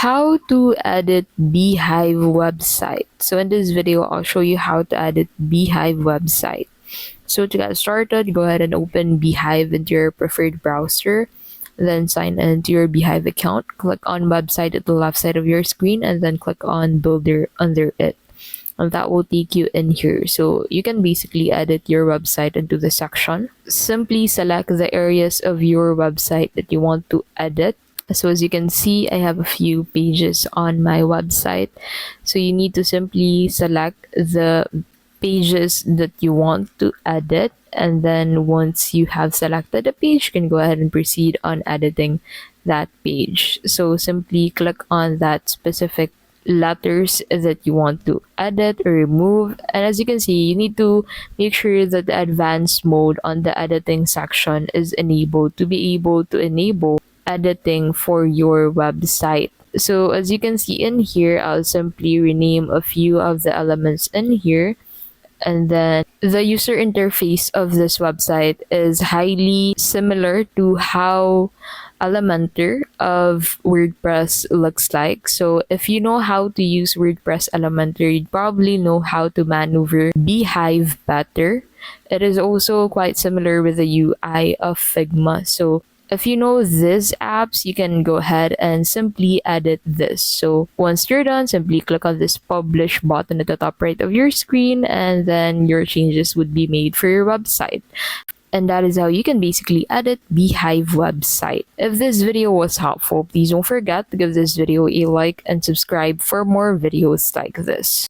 How to edit Beehiiv website. So in this video, I'll show you how to edit Beehiiv website. So to get started, go ahead and open Beehiiv into your preferred browser. Then sign into your Beehiiv account. Click on website at the left side of your screen and then click on builder under it. And that will take you in here. So you can basically edit your website into the section. Simply select the areas of your website that you want to edit. So as you can see, I have a few pages on my website. So you need to simply select the pages that you want to edit. And then once you have selected a page, you can go ahead and proceed on editing that page. So simply click on that specific letters that you want to edit or remove. And as you can see, you need to make sure that the advanced mode on the editing section is enabled to be able to enable editing for your website. So as you can see in here, I'll simply rename a few of the elements in here. And then the user interface of this website is highly similar to how Elementor of WordPress looks like. So if you know how to use WordPress Elementor, you'd probably know how to maneuver Beehiiv better. It is also quite similar with the UI of Figma. So if you know these apps, you can go ahead and simply edit this. So once you're done, simply click on this publish button at the top right of your screen, and then your changes would be made for your website. And that is how you can basically edit Beehiiv website. If this video was helpful, please don't forget to give this video a like and subscribe for more videos like this.